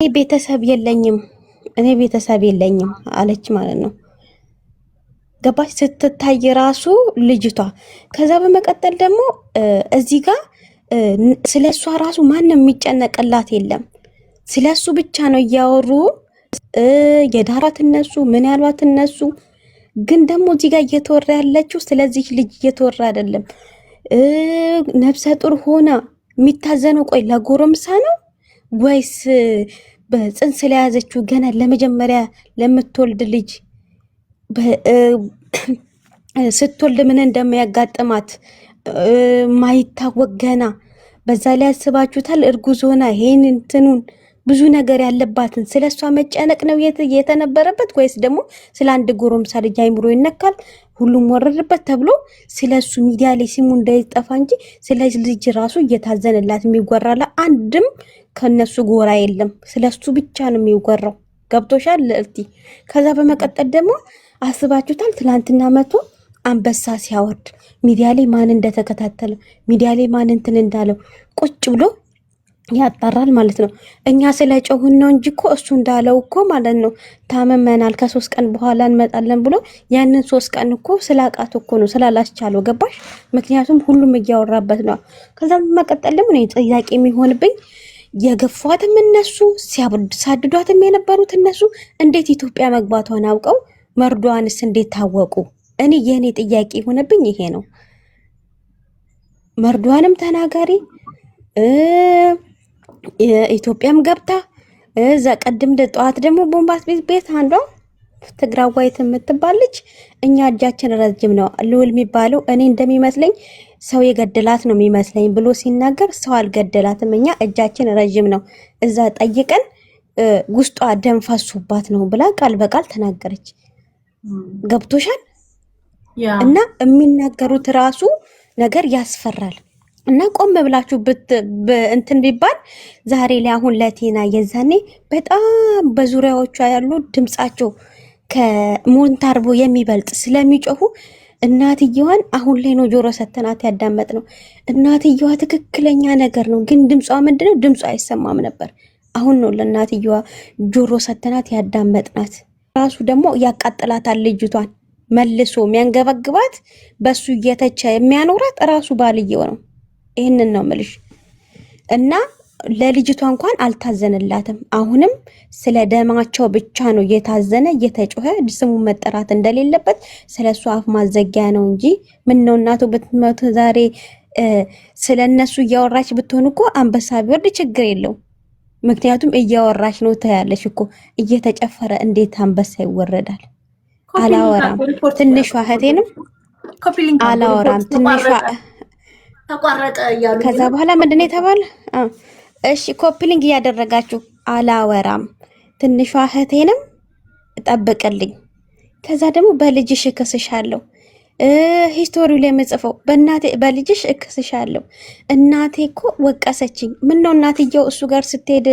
ቤተሰብ የለኝም እኔ ቤተሰብ የለኝም አለች ማለት ነው። ገባች ስትታይ ራሱ ልጅቷ። ከዛ በመቀጠል ደግሞ እዚህ ጋር ስለሷ ራሱ ማንም የሚጨነቅላት የለም። ስለሱ ብቻ ነው እያወሩ የዳራት እነሱ ምን ያሏት እነሱ። ግን ደግሞ እዚህ ጋር እየተወራ ያለችው ስለዚህ ልጅ እየተወራ አይደለም። ነፍሰ ጡር ሆና የሚታዘነው ቆይ ለጎረምሳ ነው ወይስ በጽንስ ስለያዘችው ገና ለመጀመሪያ ለምትወልድ ልጅ ስትወልድ ምን እንደሚያጋጥማት ማይታወቅ ገና በዛ ላይ ያስባችሁታል። እርጉዝ ሆና ይሄን እንትኑን ብዙ ነገር ያለባትን ስለሷ መጨነቅ ነው የተነበረበት ወይስ ደግሞ ስለ አንድ ጎረምሳ ልጅ አይምሮ ይነካል ሁሉም ወረደበት ተብሎ ስለሱ ሚዲያ ላይ ሲሙ እንዳይጠፋ እንጂ ስለ ልጅ ራሱ እየታዘነላት የሚወራላ አንድም ከነሱ ጎራ የለም። ስለሱ ብቻ ነው የሚወራው። ገብቶሻል ልዕልቲ? ከዛ በመቀጠል ደግሞ አስባችሁታል ትላንትና መቶ አንበሳ ሲያወርድ ሚዲያ ላይ ማን እንደተከታተለ ሚዲያ ላይ ማን እንትን እንዳለው ቁጭ ብሎ ያጣራል ማለት ነው። እኛ ስለጮህን ነው እንጂ እኮ እሱ እንዳለው እኮ ማለት ነው ታመመናል ከ3 ቀን በኋላ እንመጣለን ብሎ ያንን 3 ቀን እኮ ስላቃት እኮ ነው ስላላስቻለው። ገባሽ? ምክንያቱም ሁሉም እያወራበት ነው። ከዛ በመቀጠል ደግሞ ነው ጥያቄ የሚሆንብኝ የገፏትም እነሱ ሲያሳድዷትም የነበሩት እነሱ እንዴት ኢትዮጵያ መግባቷን አውቀው መርዷንስ እንዴት ታወቁ? እኔ የኔ ጥያቄ የሆነብኝ ይሄ ነው። መርዷንም ተናጋሪ ኢትዮጵያም ገብታ እዛ ቀድም ጠዋት ደግሞ ቦምባስ ቤት አንዷ ትግራዋይት የምትባለች እኛ እጃችን ረጅም ነው ልውል የሚባለው እኔ እንደሚመስለኝ ሰው የገደላት ነው የሚመስለኝ ብሎ ሲናገር ሰው አልገደላትም እኛ እጃችን ረጅም ነው እዛ ጠይቀን ውስጧ ደም ፈሶባት ነው ብላ ቃል በቃል ተናገረች። ገብቶሻል? እና የሚናገሩት ራሱ ነገር ያስፈራል። እና ቆም ብላችሁ እንትን ቢባል ዛሬ ላይ አሁን ለቴና የዛኔ በጣም በዙሪያዎቿ ያሉ ድምጻቸው ከሞንታርቦ የሚበልጥ ስለሚጮሁ እናትየዋን አሁን ላይ ነው ጆሮ ሰተናት ያዳመጥ ነው። እናትየዋ ትክክለኛ ነገር ነው፣ ግን ድምጿ ምንድነው? ድምጿ አይሰማም ነበር። አሁን ነው ለእናትየዋ ጆሮ ሰተናት ያዳመጥናት። ራሱ ደግሞ ያቃጥላታል ልጅቷን መልሶ የሚያንገበግባት በሱ እየተቸ የሚያኖራት ራሱ ባልየው ነው። ይሄንን ነው ምልሽ። እና ለልጅቷ እንኳን አልታዘነላትም። አሁንም ስለ ደማቸው ብቻ ነው እየታዘነ እየተጮኸ ስሙ መጠራት እንደሌለበት ስለሱ አፍ ማዘጊያ ነው እንጂ ምን ነው እናቱ ብትሞት ዛሬ ስለነሱ እያወራች ብትሆን እኮ አንበሳ ቢወርድ ችግር የለው። ምክንያቱም እያወራች ነው ታያለሽ እኮ እየተጨፈረ እንዴት አንበሳ ይወረዳል? አላወራም ትንሿ እህቴንም አላወራም ትንሿ ተቋረጠ እያሉ ከዛ በኋላ ምንድነው የተባለ? እሺ ኮፒሊንግ እያደረጋችሁ አላወራም ትንሿ እህቴንም ጠብቅልኝ። ከዛ ደግሞ በልጅሽ እከስሻለሁ ሂስቶሪው ላይ የምጽፈው በእናቴ በልጅሽ እከስሻለሁ። እናቴ እኮ ወቀሰችኝ። ምን ነው እናትየው እሱ ጋር ስትሄድ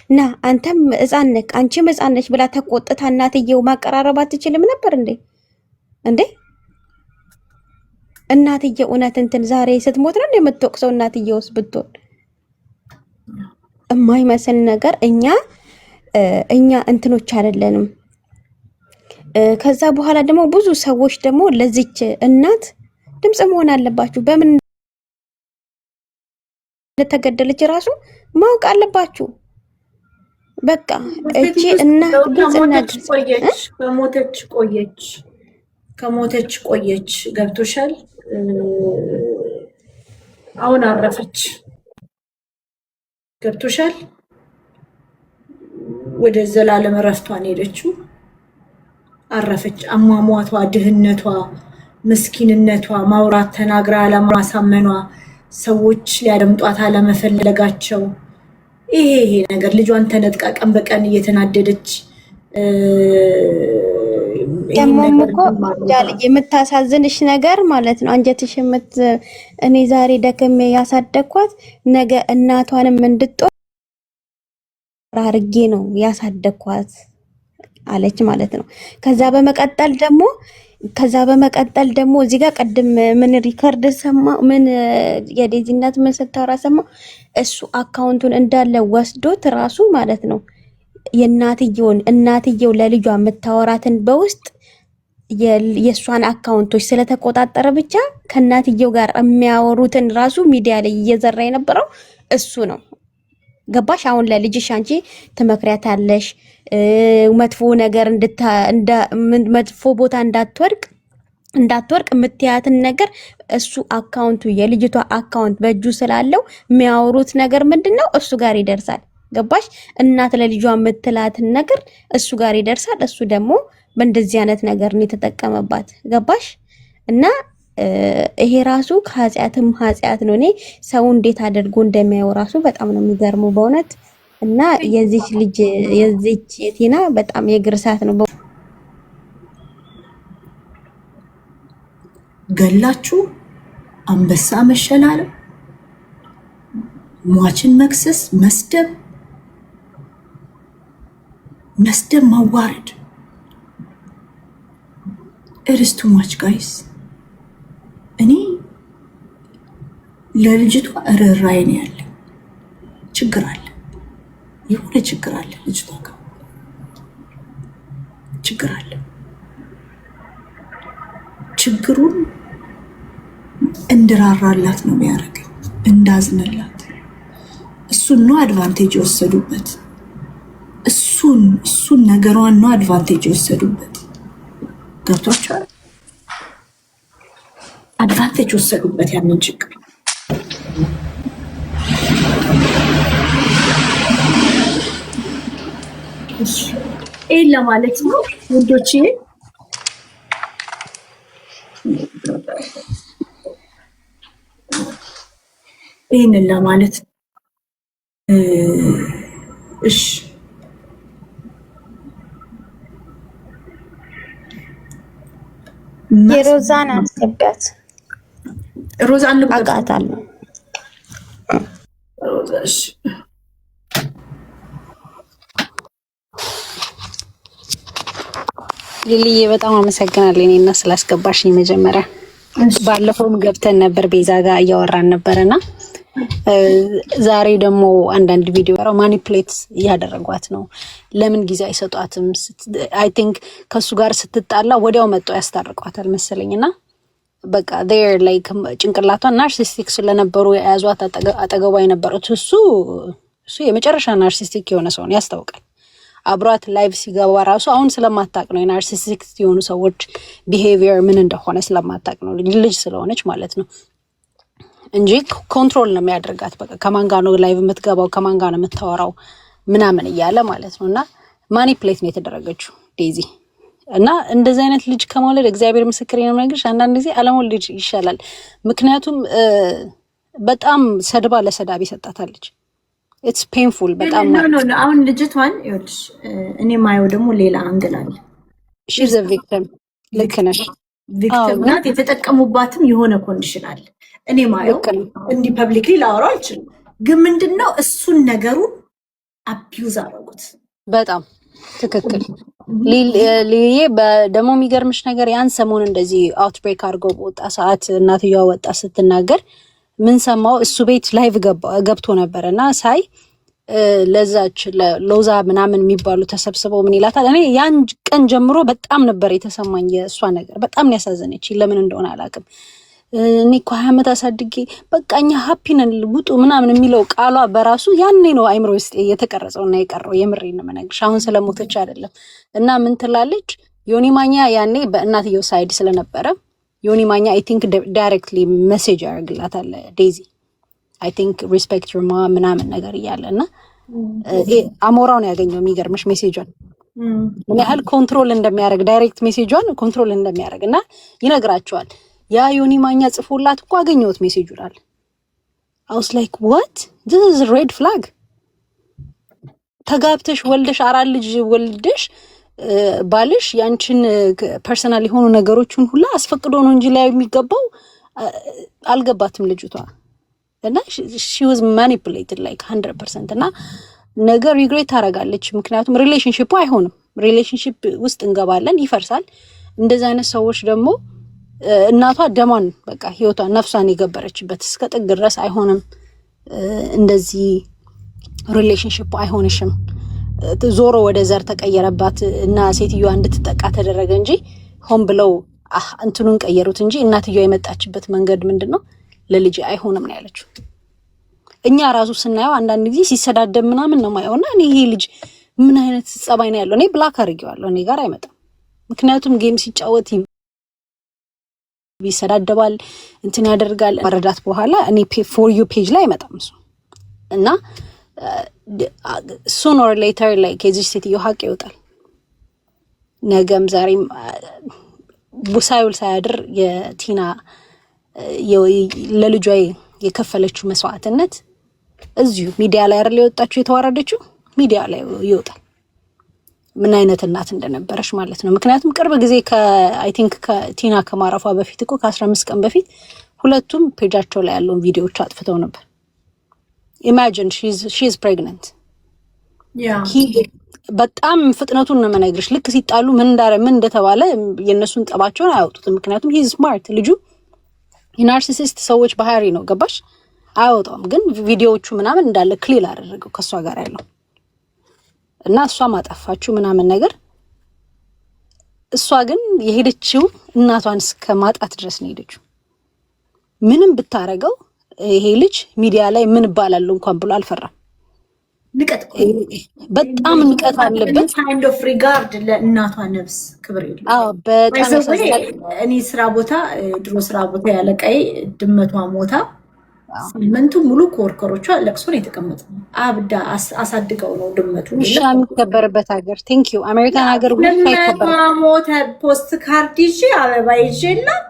ና አንተም ሕፃን ነህ አንቺም ሕፃን ነሽ ብላ ተቆጥታ እናትየው ማቀራረብ አትችልም ነበር እንዴ? እናትየው እውነት እንትን ዛሬ ስትሞት ነው የምትወቅሰው? እናትየውስ ብትሆን የማይመስል ነገር እኛ እንትኖች አይደለንም። ከዛ በኋላ ደግሞ ብዙ ሰዎች ደግሞ ለዚች እናት ድምጽ መሆን አለባችሁ። በምን እንደተገደለች ራሱ ማወቅ አለባችሁ። በቃ እቺ እናት ድምጽ ከሞተች ቆየች። ገብቶሻል? አሁን አረፈች። ገብቶሻል? ወደ ዘላለም እረፍቷን ሄደችው። አረፈች። አሟሟቷ፣ ድህነቷ፣ ምስኪንነቷ፣ ማውራት ተናግራ አለማሳመኗ፣ ሰዎች ሊያደምጧት አለመፈለጋቸው፣ ይሄ ነገር ልጇን ተነጥቃ ቀን በቀን እየተናደደች ደሞም እኮ የምታሳዝንሽ ነገር ማለት ነው አንጀትሽ እኔ ዛሬ ደከሜ ያሳደኳት ነገ እናቷንም እንድትጦር አርጌ ነው ያሳደኳት አለች ማለት ነው። ከዛ በመቀጠል ደግሞ እዚህ ጋር ቀድም ምን ሪከርድ ሰማው ምን የዴዚነት ምን ስታወራ ሰማው እሱ አካውንቱን እንዳለ ወስዶት ራሱ ማለት ነው እናትየው ለልጇ የምታወራትን በውስጥ የእሷን አካውንቶች ስለተቆጣጠረ ብቻ ከእናትየው ጋር የሚያወሩትን ራሱ ሚዲያ ላይ እየዘራ የነበረው እሱ ነው። ገባሽ? አሁን ለልጅሽ አንቺ ትመክሪያታለሽ መጥፎ ነገር መጥፎ ቦታ እንዳትወርቅ የምትያትን ነገር እሱ አካውንቱ የልጅቷ አካውንት በእጁ ስላለው የሚያወሩት ነገር ምንድነው እሱ ጋር ይደርሳል። ገባሽ? እናት ለልጇ የምትላትን ነገር እሱ ጋር ይደርሳል። እሱ ደግሞ በእንደዚህ አይነት ነገር ነው የተጠቀመባት። ገባሽ? እና ይሄ ራሱ ከኃጢአትም ኃጢአት ነው። እኔ ሰው እንዴት አድርጎ እንደሚያየው ራሱ በጣም ነው የሚገርመው በእውነት። እና የዚች ልጅ የቲና በጣም የግርሳት ነው። ገላችሁ አንበሳ መሸላለም፣ ሟችን መክሰስ፣ መስደብ፣ ማዋረድ እርስቱ ማች ጋይስ። እኔ ለልጅቷ ርህራሄ ነው ያለኝ። ችግር አለ፣ የሆነ ችግር አለ። ልጅቷ ጋር ችግር አለ። ችግሩን እንድራራላት ነው የሚያደርገኝ፣ እንዳዝንላት። እሱን ነው አድቫንቴጅ የወሰዱበት። እሱን ነገሯን ነው አድቫንቴጅ የወሰዱበት። ገብቷቸዋል። አድቫንቴጅ ወሰዱበት ያንን ችግር። ይህን ለማለት ነው ውዶቼ። ይህንን ለማለት እሺ የሮዛን አስገባት። ሮዛን አውቃታለሁ። ሮዛሽ ሊሊዬ በጣም አመሰግናለሁ እኔና ስላስገባሽኝ። መጀመሪያ ባለፈውም ገብተን ነበር ቤዛ ጋር እያወራን ነበርና ዛሬ ደግሞ አንዳንድ ቪዲዮ ማኒፕሌት እያደረጓት ነው። ለምን ጊዜ አይሰጧትም? አይ ቲንክ ከሱ ጋር ስትጣላ ወዲያው መጥተው ያስታርቋታል መሰለኝና በቃ ዴር ላይክ ጭንቅላቷን ናርሲስቲክ ስለነበሩ የያዟት አጠገቧ የነበሩት እሱ የመጨረሻ ናርሲስቲክ የሆነ ሰው ነው ያስታውቃል። አብሯት ላይቭ ሲገባ ራሱ አሁን ስለማታቅ ነው የናርሲስቲክ የሆኑ ሰዎች ቢሄቪየር ምን እንደሆነ ስለማታቅ ነው፣ ልጅ ስለሆነች ማለት ነው እንጂ ኮንትሮል ነው የሚያደርጋት። በቃ ከማን ጋር ነው ላይቭ የምትገባው፣ ከማን ጋር ነው የምታወራው ምናምን እያለ ማለት ነው። እና ማኒፕሌት ነው የተደረገችው ዴዚ። እና እንደዚህ አይነት ልጅ ከመውለድ እግዚአብሔር ምስክሬ ነው የምነግርሽ፣ አንዳንድ ጊዜ አለመውለድ ይሻላል። ምክንያቱም በጣም ሰድባ ለሰዳቢ ሰጣታለች። ኢትስ ፔንፉል በጣም ነው። አሁን ልጅቷን ይኸውልሽ፣ እኔ ማየው ደግሞ ሌላ አንግል አለ። ሺ ዘ ቪክቲም። ልክ ነሽ፣ ቪክቲም ናት። የተጠቀሙባትም የሆነ ኮንዲሽን አለ። እኔ ማየው እንዲህ ፐብሊክሊ ላወራው አልችልም፣ ግን ምንድነው እሱን ነገሩን አቢዩዝ አደረጉት። በጣም ትክክል ሊዬ። ደግሞ የሚገርምሽ ነገር ያን ሰሞን እንደዚህ አውትብሬክ አድርጎ በወጣ ሰዓት እናትየዋ ወጣ ስትናገር ምን ሰማው? እሱ ቤት ላይቭ ገብቶ ነበር እና ሳይ ለዛች ሎዛ ምናምን የሚባሉ ተሰብስበው ምን ይላታል። እኔ ያን ቀን ጀምሮ በጣም ነበር የተሰማኝ የእሷ ነገር፣ በጣም ያሳዘነች። ለምን እንደሆነ አላውቅም። እኔ እኮ 20 ዓመት አሳድጌ በቃ እኛ ሀፒ ነን ውጡ ምናምን የሚለው ቃሏ በራሱ ያኔ ነው አይምሮ ውስጥ የተቀረጸውና የቀረው። የምሬን ነው የምነግርሽ፣ አሁን ስለሞተች አይደለም። እና ምን ትላለች ዮኒ ማኛ ያኔ በእናትየው ሳይድ ስለነበረ ዮኒ ማኛ አይ ቲንክ ዳይሬክትሊ ሜሴጅ ያደርግላታል ዴዚ አይ ቲንክ ሪስፔክት ዩር ማ ምናምን ነገር እያለ እና አሞራው ነው ያገኘው። የሚገርምሽ ሜሴጇን ምን ያህል ኮንትሮል እንደሚያደርግ ዳይሬክት ሜሴጇን ኮንትሮል እንደሚያደርግ እና ይነግራቸዋል። ያ ዮኒ ማኛ ጽፎላት እኮ አገኘሁት ሜሴጁን አለ። አውስ ላይክ ዋት ዲስ ኢዝ ሬድ ፍላግ። ተጋብተሽ ወልደሽ 4 ልጅ ወልደሽ ባልሽ ያንቺን ፐርሰናል የሆኑ ነገሮችን ሁላ አስፈቅዶ ነው እንጂ ላይ የሚገባው አልገባትም ልጅቷ። እና she was manipulated like 100% እና ነገር ሪግሬት ታደርጋለች። ምክንያቱም ሪሌሽንሺፑ አይሆንም። ሪሌሽንሺፕ ውስጥ እንገባለን፣ ይፈርሳል። እንደዚህ አይነት ሰዎች ደግሞ እናቷ ደሟን በቃ ህይወቷን ነፍሷን የገበረችበት እስከ ጥግ ድረስ አይሆንም፣ እንደዚህ ሪሌሽንሺፑ አይሆንሽም ዞሮ ወደ ዘር ተቀየረባት እና ሴትዮዋ እንድትጠቃ ተደረገ እንጂ ሆን ብለው እንትኑን ቀየሩት እንጂ እናትየዋ የመጣችበት መንገድ ምንድነው ለልጅ አይሆንም ነው ያለችው። እኛ ራሱ ስናየው አንዳንድ ጊዜ ሲሰዳደብ ምናምን ነው ማየውና እኔ ይሄ ልጅ ምን አይነት ጸባይ ነው ያለው? እኔ ብላክ አድርጌዋለሁ። እኔ ጋር አይመጣም። ምክንያቱም ጌም ሲጫወት ይሰዳደባል፣ እንትን ያደርጋል። ወረዳት በኋላ እኔ ፎር ዩ ፔጅ ላይ አይመጣም እሱ እና sooner or later like የዚህ ሴትዮ ሀቅ ይወጣል። ነገም ዛሬም ሳይውል ሳያድር የቲና ለልጇ የከፈለችው መስዋዕትነት እዚሁ ሚዲያ ላይ አይደል የወጣችው የተዋረደችው ሚዲያ ላይ ይወጣል ምን አይነት እናት እንደነበረች ማለት ነው። ምክንያቱም ቅርብ ጊዜ አይ ቲንክ ከቲና ከማረፏ በፊት እኮ ከ15 ቀን በፊት ሁለቱም ፔጃቸው ላይ ያለውን ቪዲዮዎች አጥፍተው ነበር። imagine she is pregnant በጣም ፍጥነቱን ነው የምነግርሽ። ልክ ሲጣሉ ምን እንደተባለ የነሱን ጠባቸውን አያወጡትም። ምክንያቱም he is smart ልጁ የናርሲሲስት ሰዎች ባህሪ ነው ገባሽ? አያወጣውም። ግን ቪዲዮዎቹ ምናምን እንዳለ ክሊል አደረገው ከሷ ጋር ያለው እና እሷ ማጠፋችሁ ምናምን ነገር። እሷ ግን የሄደችው እናቷን እስከ ማጣት ድረስ ነው የሄደችው። ምንም ብታረገው ይሄ ልጅ ሚዲያ ላይ ምን ባላለው እንኳን ብሎ አልፈራም። ንቀት በጣም ንቀት አለበት። kind of regard ለእናቷ ነፍስ ክብር የለም። በጣም እኔ ስራ ቦታ ድሮ ስራ ቦታ ያለቀይ ድመቷ ሞታ ሳምንቱ ሙሉ ኮርኮሮቿ ለቅሶ ነው የተቀመጠው። አብዳ አሳድገው ነው ድመቱ የሚከበርበት ሀገር ቴንክ ዩ አሜሪካን ሀገር ሁሉ ሳይከበር ሞተ ፖስት ካርድ ይዤ አበባ ይዤላት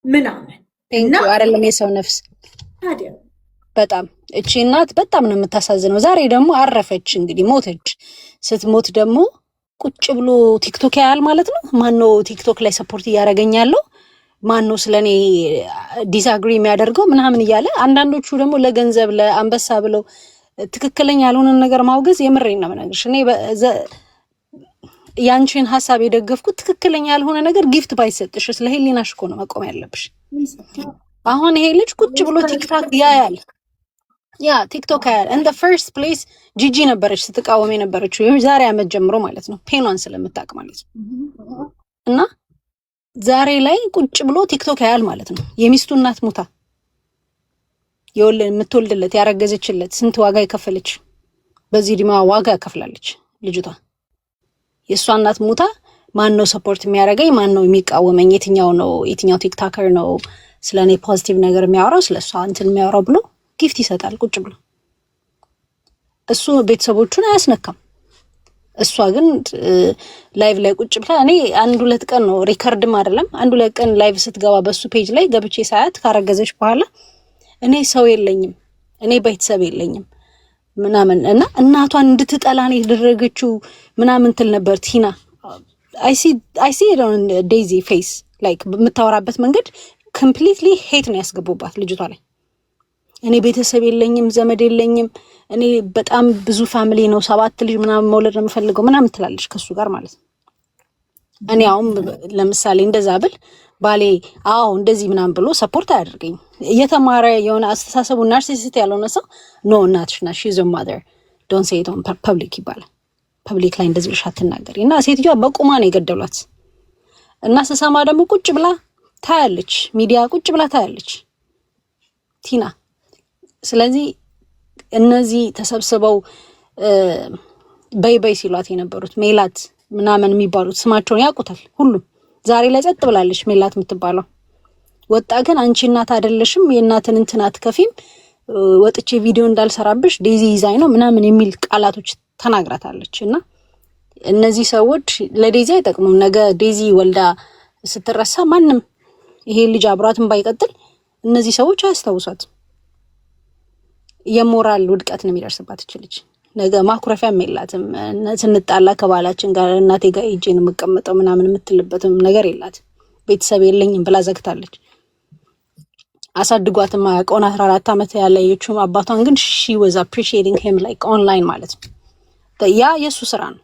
ምናምን ቴንክ ዩ አይደለም የሰው ነፍስ ታዲያ በጣም እቺ እናት በጣም ነው የምታሳዝነው። ዛሬ ደግሞ አረፈች እንግዲህ ሞተች። ስትሞት ደግሞ ቁጭ ብሎ ቲክቶክ ያያል ማለት ነው። ማነው ቲክቶክ ላይ ሰፖርት እያደረገኛለው? ማነው ስለኔ ዲስአግሪ የሚያደርገው ምናምን እያለ አንዳንዶቹ ደግሞ ለገንዘብ ለአንበሳ ብለው ትክክለኛ ያልሆነ ነገር ማውገዝ የምሬን ነው የምነግርሽ። እኔ ያንቺን ሀሳብ የደገፍኩት ትክክለኛ ያልሆነ ነገር ጊፍት ባይሰጥሽ ስለህሊናሽ እኮ ነው መቆም ያለብሽ። አሁን ይሄ ልጅ ቁጭ ብሎ ቲክቶክ ያያል። ያ ቲክቶክ ያያል። in the first place ጂጂ ነበረች ስትቃወም የነበረችው የዛሬ አመት ጀምሮ ማለት ነው ፔኗን ስለምታውቅ ማለት ነው። እና ዛሬ ላይ ቁጭ ብሎ ቲክቶክ ያያል ማለት ነው። የሚስቱ እናት ሙታ የምትወልድለት ያረገዘችለት ስንት ዋጋ የከፈለች በዚህ ዲማ ዋጋ ከፍላለች ልጅቷ። የእሷ እናት ሙታ ማን ነው ሰፖርት የሚያደርገኝ? ማን ነው የሚቃወመኝ? የትኛው ቲክቶከር ነው ስለኔ ፖዚቲቭ ነገር የሚያወራው ስለሷ እንትን የሚያወራው ብሎ ጊፍት ይሰጣል ቁጭ ብሎ። እሱ ቤተሰቦቹን አያስነካም። እሷ ግን ላይቭ ላይ ቁጭ ብላ እኔ 1-2 ቀን ነው ሪከርድም አይደለም 1-2 ቀን ላይቭ ስትገባ በሱ ፔጅ ላይ ገብቼ ሳያት ካረገዘች በኋላ እኔ ሰው የለኝም እኔ ቤተሰብ የለኝም ምናምን እና እናቷን እንድትጠላ ነው የተደረገችው ምናምን ትል ነበር ቲና። I see it on ዴዚ ፌስ ላይክ የምታወራበት መንገድ ኮምፕሊትሊ ሄት ነው ያስገቡባት ልጅቷ ላይ። እኔ ቤተሰብ የለኝም ዘመድ የለኝም እኔ በጣም ብዙ ፋሚሊ ነው 7 ልጅ ምናምን መውለድ ነው የምፈልገው ምናምን ትላለች ከሱ ጋር ማለት ነው። እኔ አሁን ለምሳሌ እንደዛ ብል ባሌ እንደዚህ ምናምን ብሎ ሰፖርት አያደርገኝ። እየተማረ የሆነ አስተሳሰቡ ናርሲሲስት ያልሆነ ሰው ኖ እናትሽ ናት she's your mother don't say it on public ይባላል። ፐብሊክ ላይ እንደዚህ ብለሽ አትናገሪ። እና ሴትዮዋ በቁማ ነው የገደሏት። እና ስሰማ ደግሞ ቁጭ ብላ ታያለች ሚዲያ ቁጭ ብላ ታያለች ቲና። ስለዚህ እነዚህ ተሰብስበው በይ ሲሏት የነበሩት ሜላት ምናምን የሚባሉት ስማቸውን ያውቁታል ሁሉም። ዛሬ ላይ ጸጥ ብላለች ሜላት የምትባለው። ወጣ ግን አንቺ እናት አይደለሽም የእናትን እንትን አትከፊም ወጥቼ ቪዲዮ እንዳልሰራብሽ ዴዚ ይዛኝ ነው ምናምን የሚል ቃላቶች ተናግራታለች። እና እነዚህ ሰዎች ለዴዚ አይጠቅሙም። ነገ ዴዚ ወልዳ ስትረሳ ማንም ይሄ ልጅ አብሯትን ባይቀጥል እነዚህ ሰዎች አያስታውሷት። የሞራል ውድቀት ነው የሚደርስባት ልጅ። ነገ ማኩረፊያም የላትም። ስንጣላ ከባላችን ጋር እናቴ ጋር ሂጄ ነው የምቀመጠው ምናምን የምትልበትም ነገር የላት። ቤተሰብ የለኝም ብላ ዘግታለች። አሳድጓትም አያውቀውን 14 ዓመት ያለየችው አባቷን ግን she was appreciating him like online ማለት ነው። ያ የሱ ስራ ነው።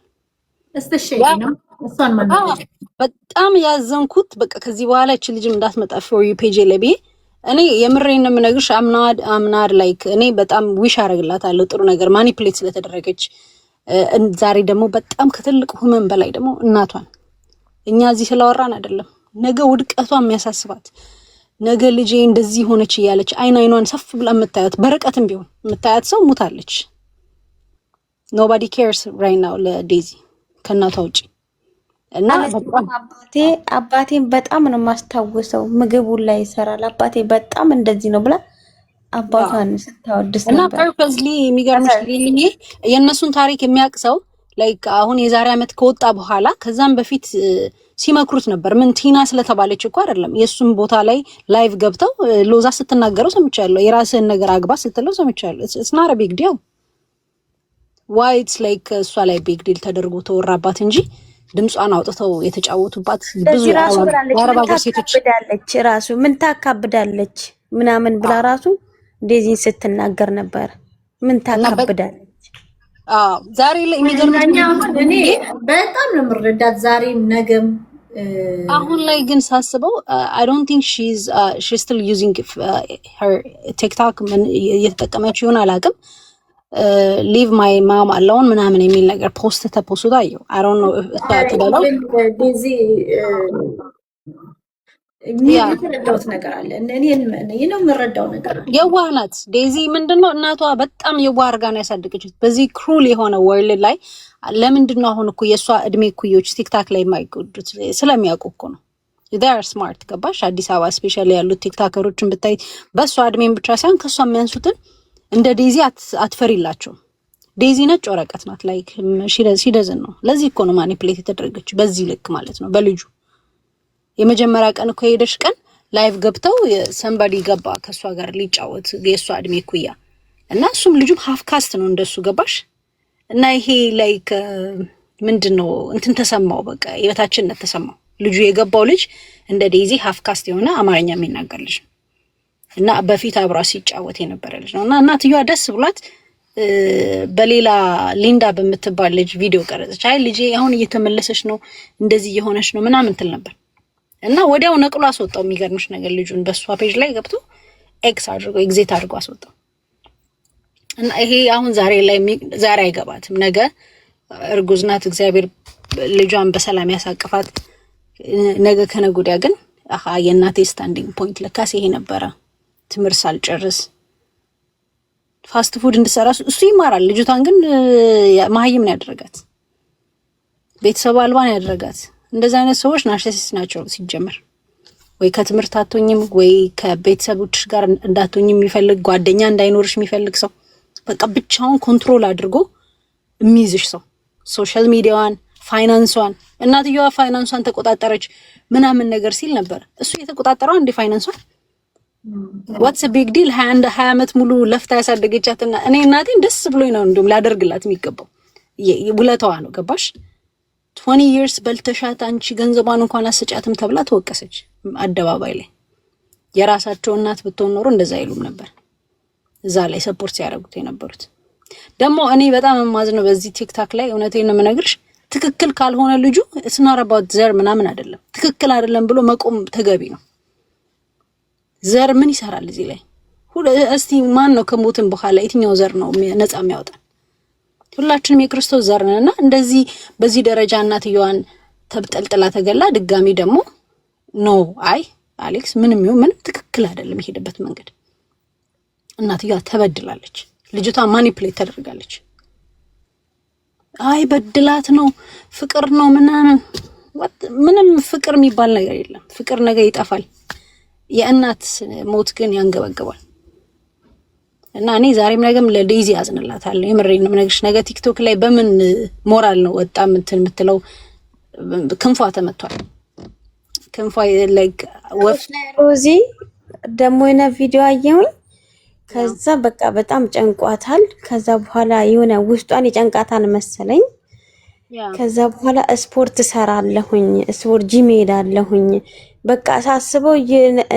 በጣም ያዘንኩት በቃ ከዚህ በኋላ እቺ ልጅም እንዳትመጣ for you page ላይ ብዬ እኔ የምሬን ነው የምነግርሽ። አምናድ ላይክ እኔ በጣም ዊሽ አረግላታለሁ ጥሩ ነገር ማኒፕሌት ስለተደረገች ዛሬ ደግሞ በጣም ከትልቅ ህመም በላይ ደግሞ እናቷን እኛ እዚህ ስላወራን አይደለም ነገ ውድቀቷ የሚያሳስባት ነገ ልጄ እንደዚህ ሆነች እያለች አይኗን ሰፍ ብላ የምታያት በርቀትም ቢሆን የምታያት ሰው ሙታለች። nobody cares right now ለዴዚ ከእናቷ ውጪ እና አባቴን በጣም ነው ማስታወሰው። ምግቡን ላይ ይሰራል አባቴ በጣም እንደዚህ ነው ብላ አባቷን ስታወድስ ነበር። እና ፐርፐዝሊ የሚገርምሽ ልኝ የእነሱን ታሪክ የሚያውቅ ሰው ላይክ አሁን የዛሬ ዓመት ከወጣ በኋላ ከዛም በፊት ሲመክሩት ነበር። ምን ቲና ስለተባለች እኮ አይደለም የሱም ቦታ ላይ ላይቭ ገብተው ሎዛ ስትናገረው ሰምቻለሁ። የራስህን ነገር አግባ ስትለው ሰምቻለሁ። it's not a big deal why it's like እሷ ላይ ቢግ ዲል ተደርጎ ተወራባት እንጂ ድምጿን አውጥተው የተጫወቱባት ብዙ አረባ ሴቶች ራሱ ምን ታካብዳለች ምናምን ብላ ራሱ እንደዚህ ስትናገር ነበር። ምን ታካብዳለች? ዛሬ ላይ የሚገርመኝ እኔ በጣም ነው የምረዳት ዛሬም ነገም። አሁን ላይ ግን ሳስበው I don't think she's still using her TikTok እየተጠቀመች ይሆን አላውቅም። leave my mom alone ምናምን የሚል ነገር ፖስት ተፖስቶ አየሁ። I don't know if ተባለው ዴዚ የምረዳው ነገር አለ። እኔ ነው የምረዳው ነገር አለ። የዋህ ናት ዴዚ። ምንድነው እናቷ በጣም የዋህ አድርጋ ነው ያሳደገችት በዚህ ክሩል የሆነ ወርልድ ላይ። ለምንድነው አሁን እኮ የሷ እድሜ ኩዮች ቲክታክ ላይ የማይጎዱት? ስለሚያውቁ እኮ ነው። they are smart ገባሽ? አዲስ አበባ ስፔሻሊ ያሉት ቲክታከሮችን ብታይ በሷ እድሜን ብቻ ሳይሆን ከሷ የሚያንሱትን እንደ ዴዚ አትፈሪላቸው። ዴዚ ነጭ ወረቀት ናት። ላይክ ሲደዝን ነው። ለዚህ እኮ ነው ማኒፕሌት የተደረገች በዚህ ልክ ማለት ነው። በልጁ የመጀመሪያ ቀን እኮ ሄደሽ ቀን ላይቭ ገብተው ሰምባዲ ገባ ከሷ ጋር ሊጫወት የሷ እድሜ ኩያ እና እሱም ልጁም ሃፍ ካስት ነው እንደሱ ገባሽ? እና ይሄ ላይክ ምንድነው እንትን ተሰማው፣ በቃ የበታችነት ተሰማው። ልጁ የገባው ልጅ እንደ ዴዚ ሃፍ ካስት የሆነ አማርኛ የሚናገር ልጅ እና በፊት አብራ ሲጫወት የነበረ ልጅ ነው። እና እናትየዋ ደስ ብሏት በሌላ ሊንዳ በምትባል ልጅ ቪዲዮ ቀረጸች። አይ ልጄ አሁን እየተመለሰች ነው እንደዚህ እየሆነች ነው ምናምን ትል ነበር። እና ወዲያው ነቅሎ አስወጣው። የሚገርምሽ ነገር ልጁን በሷ ፔጅ ላይ ገብቶ ኤግዜት አድርጎ አስወጣው። እና ይሄ አሁን ዛሬ አይገባትም። ነገ እርጉዝ ናት። እግዚአብሔር ልጇን በሰላም ያሳቅፋት። ነገ ከነገ ወዲያ ግን የእናቴ ስታንዲንግ ፖይንት ለካስ ይሄ ነበረ። ትምህርት ሳልጨርስ ፋስት ፉድ እንድሰራ እሱ ይማራል። ልጅቷን ግን መሀይም ነው ያደረጋት። ቤተሰብ አልባ ነው ያደረጋት። እንደዚህ አይነት ሰዎች ናርሲሲስት ናቸው ሲጀመር። ወይ ከትምህርት አትሆኝም፣ ወይ ከቤተሰቦችሽ ጋር እንዳትሆኝ የሚፈልግ ጓደኛ እንዳይኖርሽ የሚፈልግ ሰው፣ በቃ ብቻውን ኮንትሮል አድርጎ የሚይዝሽ ሰው። ሶሻል ሚዲያዋን፣ ፋይናንሷን፣ እናትየዋ ፋይናንሷን ተቆጣጠረች ምናምን ነገር ሲል ነበር። እሱ የተቆጣጠረው አንዴ ፋይናንሷን ዋትስ ቢግ ዲል 20 ዓመት ሙሉ ለፍታ ያሳደገቻትና እኔ እናቴን ደስ ብሎኝ ነው እንደውም ላደርግላት የሚገባው ውለታዋ ነው ገባሽ? 20 years በልተሻት አንቺ ገንዘቧን እንኳን አሰጫትም ተብላ ተወቀሰች አደባባይ ላይ። የራሳቸው እናት ብትሆን ኖሮ እንደዛ አይሉም ነበር። እዛ ላይ ሰፖርት ሲያደርጉት የነበሩት ደግሞ እኔ በጣም የማዝነው በዚህ ቲክታክ ላይ እውነቴን ነው የምነግርሽ፣ ትክክል ካልሆነ ልጁ it's not about ዘር ምናምን አይደለም። ትክክል አይደለም ብሎ መቆም ተገቢ ነው። ዘር ምን ይሰራል እዚህ ላይ? እስቲ ማን ነው ከሞትን በኋላ የትኛው ዘር ነው ነፃ የሚያወጣ? ሁላችንም የክርስቶስ ዘር ነንና እንደዚህ በዚህ ደረጃ እናትየዋን ተብጠልጥላ ተገላ ድጋሚ ደግሞ ኖ አይ አሌክስ ምንም ትክክል አይደለም የሄደበት መንገድ። እናትየዋ ተበድላለች። ልጅቷ ማኒፕሌት ተደርጋለች። አይ በድላት ነው ፍቅር ነው ምንም ፍቅር የሚባል ነገር የለም። ፍቅር ነገር ይጠፋል። የእናት ሞት ግን ያንገበግባል። እና እኔ ዛሬም ነገም ለዴዚ ያዝንላታል። የምሬን ነው የምነግርሽ። ነገ ቲክቶክ ላይ በምን ሞራል ነው ወጣ የምትለው? ክንፏ ተመቷል። ክንፏ ላይክ ወፍ ሮዚ ደግሞ የሆነ ቪዲዮ አየሁኝ። ከዛ በቃ በጣም ጨንቋታል። ከዛ በኋላ የሆነ ውስጧን የጨንቃታል መሰለኝ። ከዛ በኋላ ስፖርት ሰራለሁኝ፣ ስፖርት ጂም ሄዳለሁኝ። በቃ ሳስበው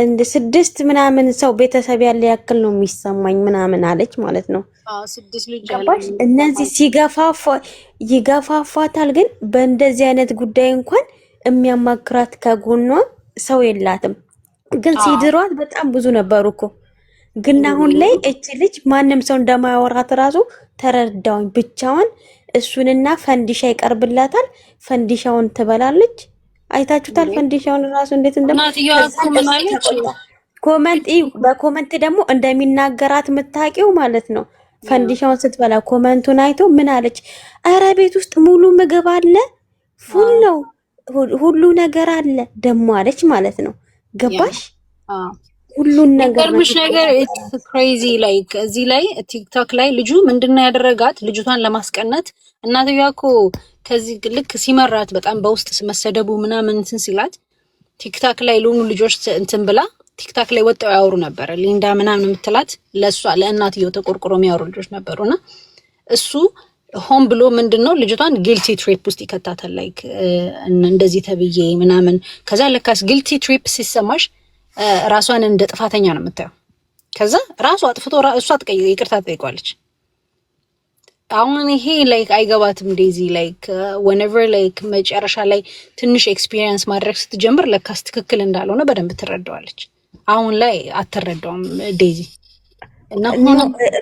እንደ 6 ምናምን ሰው ቤተሰብ ያለ ያክል ነው የሚሰማኝ ምናምን አለች ማለት ነው። 6 ልጅ ገባሽ? እነዚህ ይገፋፋታል። ግን በእንደዚህ አይነት ጉዳይ እንኳን የሚያማክራት ከጎኗ ሰው የላትም። ግን ሲድሯት በጣም ብዙ ነበሩ እኮ። ግን አሁን ላይ እቺ ልጅ ማንም ሰው እንደማያወራት ራሱ ተረዳውኝ። ብቻዋን እሱንና ፈንዲሻ ይቀርብላታል። ፈንዲሻውን ትበላለች። አይታችሁታል? ፈንዲሻውን ራሱ እንዴት ኮመንት በኮመንት ደግሞ እንደሚናገራት የምታውቂው ማለት ነው። ፈንዲሻውን ስትበላ ኮመንቱን አይቶ ምን አለች? ኧረ ቤት ውስጥ ሙሉ ምግብ አለ፣ ፉል ነው፣ ሁሉ ነገር አለ ደሞ አለች ማለት ነው። ገባሽ? ሁሉን ነገር ኢትስ ክሬዚ ላይክ እዚህ ላይ ቲክቶክ ላይ ልጁ ምንድነው ያደረጋት? ልጅቷን ለማስቀናት እናትየዋ እኮ ከዚህ ልክ ሲመራት በጣም በውስጥ መሰደቡ ምናምን እንትን ሲላት ቲክቶክ ላይ ለሆኑ ልጆች እንትን ብላ ቲክቶክ ላይ ወጣው ያወሩ ነበር። ሊንዳ ምናምን የምትላት ለሷ ለእናትየው ተቆርቆሮ የሚያወሩ ልጆች ነበሩና እሱ ሆን ብሎ ምንድነው ልጅቷን ጊልቲ ትሪፕ ውስጥ ይከታታል። ላይክ እንደዚህ ተብዬ ምናምን ከዛ ለካስ ጊልቲ ትሪፕ ሲሰማሽ ራሷን እንደ ጥፋተኛ ነው የምታየው። ከዛ ራሷ አጥፍቶ እሷ ይቅርታ ትጠይቋለች። አሁን ይሄ ላይክ አይገባትም ዴዚ ላይክ whenever ላይክ መጨረሻ ላይ ትንሽ ኤክስፒሪየንስ ማድረግ ስትጀምር ለካስ ትክክል እንዳልሆነ በደንብ ትረዳዋለች። አሁን ላይ አትረዳውም ዴዚ። እና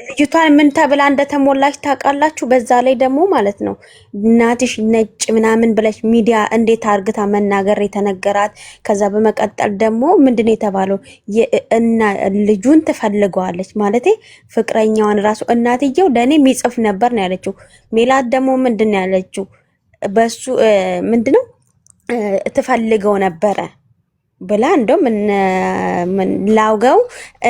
ልጅቷን ምን ተብላ እንደተሞላች ታውቃላችሁ? በዛ ላይ ደግሞ ማለት ነው እናትሽ ነጭ ምናምን ብለሽ ሚዲያ እንዴት አርግታ መናገር የተነገራት። ከዛ በመቀጠል ደግሞ ምንድነው የተባለው? እና ልጁን ትፈልገዋለች ማለት ፍቅረኛዋን ራሱ እናትየው ለኔ የሚጽፍ ነበር ነው ያለችው። ሜላት ደግሞ ምንድነው ያለችው? በሱ ምንድነው ትፈልገው ነበረ ብላ እንደም ላውገው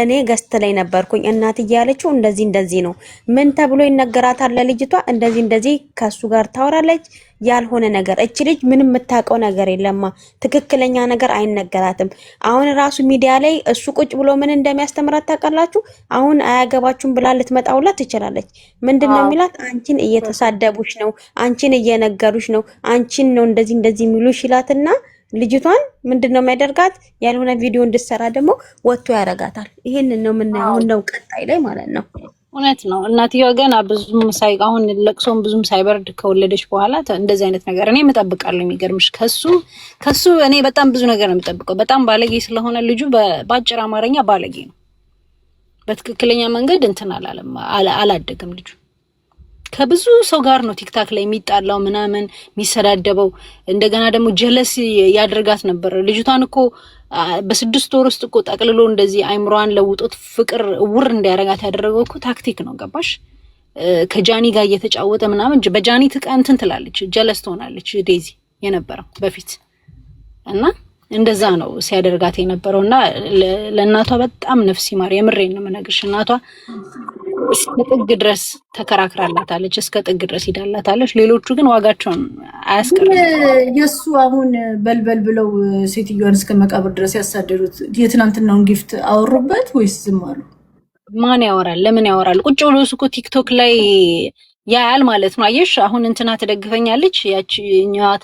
እኔ ገስት ላይ ነበርኩኝ እናት እያለችው እንደዚህ ነው። ምን ተብሎ ይነገራታል ለልጅቷ? እንደዚህ ከሱ ጋር ታወራለች። ያልሆነ ነገር እቺ ልጅ ምንም የምታውቀው ነገር የለማ። ትክክለኛ ነገር አይነገራትም። አሁን ራሱ ሚዲያ ላይ እሱ ቁጭ ብሎ ምን እንደሚያስተምራት ታውቃላችሁ? አሁን አያገባችሁም ብላ ልትመጣውላ ትችላለች። ምንድነው የሚላት? አንቺን እየተሳደቡሽ ነው፣ አንቺን እየነገሩሽ ነው፣ አንቺን ነው እንደዚህ የሚሉሽ ይላትና ልጅቷን ምንድነው የሚያደርጋት? ያልሆነ ቪዲዮ እንድትሰራ ደግሞ ወጥቶ ያረጋታል። ይሄንን ነው የምናየው ቀጣይ ላይ ማለት ነው። እውነት ነው። እናትየዋ ገና ብዙም አሁን ለቅሶም ብዙም ሳይበርድ ከወለደች በኋላ እንደዚህ አይነት ነገር እኔ እጠብቃለሁ። የሚገርምሽ ከሱ እኔ በጣም ብዙ ነገር ነው የምጠብቀው። በጣም ባለጌ ስለሆነ ልጁ በአጭር አማርኛ ባለጌ ነው። በትክክለኛ መንገድ እንትን አላደገም ልጁ። ከብዙ ሰው ጋር ነው ቲክታክ ላይ የሚጣላው ምናምን የሚሰዳደበው። እንደገና ደግሞ ጀለስ ያደርጋት ነበር። ልጅቷን እኮ በ6 ወር ውስጥ እኮ ጠቅልሎ እንደዚህ አይምሮዋን ለውጦት ፍቅር ውር እንዲያረጋት ያደረገው እኮ ታክቲክ ነው። ገባሽ? ከጃኒ ጋር እየተጫወተ ምናምን በጃኒ እንትን ትላለች፣ ጀለስ ትሆናለች ዴዚ የነበረው በፊት እና እንደዛ ነው ሲያደርጋት የነበረው። እና ለእናቷ በጣም ነፍስ ይማር። የምሬን ነው የምነግርሽ። እናቷ እስከ ጥግ ድረስ ተከራክራላታለች፣ እስከ ጥግ ድረስ ሄዳላታለች። ሌሎቹ ግን ዋጋቸውን አያስቀርም። የእሱ አሁን በልበል ብለው ሴትዮዋን እስከ መቃብር ድረስ ያሳደዱት የትናንትናውን ጊፍት አወሩበት ወይስ ዝም አሉ? ማን ያወራል? ለምን ያወራል? ቁጭ ብሎ እኮ ቲክቶክ ላይ ያያል ማለት ነው። አየሽ አሁን እንትና ትደግፈኛለች ያቺኛት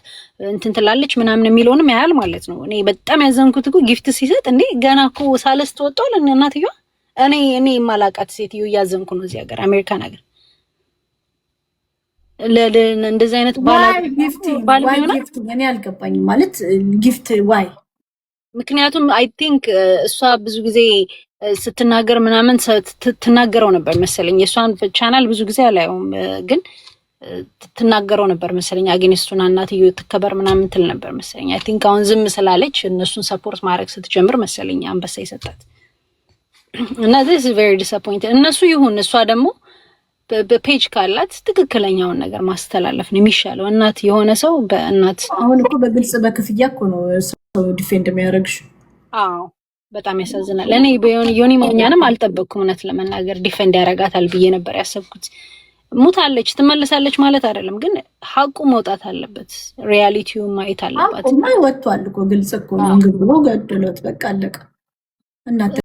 እንትን ትላለች ምናምን የሚለውንም ያያል ማለት ነው። እኔ በጣም ያዘንኩት እኮ ጊፍት ሲሰጥ እንዴ ገና እኮ ሳለስት ወጣው ለእናትየዋ እኔ ማላቃት ሴትዮ እያዘንኩ ነው። እዚህ ሀገር አሜሪካን ሀገር እንደዚህ አይነት ጊፍት እኔ አልገባኝም ማለት ጊፍት ዋይ? ምክንያቱም አይ ቲንክ እሷ ብዙ ጊዜ ስትናገር ምናምን ትናገረው ነበር መሰለኝ። የእሷን ቻናል ብዙ ጊዜ አላየውም፣ ግን ትናገረው ነበር መሰለኝ። አጌንስቱና እናትዮ ትከበር ምናምን ትል ነበር መሰለኝ። አይ ቲንክ አሁን ዝም ስላለች እነሱን ሰፖርት ማድረግ ስትጀምር መሰለኝ አንበሳ ይሰጣት እና this is very disappointed። እነሱ ይሁን እሷ ደግሞ በፔጅ ካላት ትክክለኛውን ነገር ማስተላለፍ ነው የሚሻለው። እናት የሆነ ሰው በእናት አሁን እኮ በግልጽ በክፍያ እኮ ነው ሰው ዲፌንድ የሚያደርግሽ። አዎ በጣም ያሳዝናል። እኔ ዮኒ ማኛንም አልጠበቅኩም እውነት ለመናገር ዲፌንድ ያረጋታል ብዬ ነበር ያሰብኩት። ሙታለች ትመለሳለች ማለት አይደለም፣ ግን ሀቁ መውጣት አለበት። ሪያሊቲው ማየት አለባት። ሀቁ ወጥቷል እኮ ግልጽ እኮ ነው። እንግዲህ ገደሏት በቃ አለቀ። እናት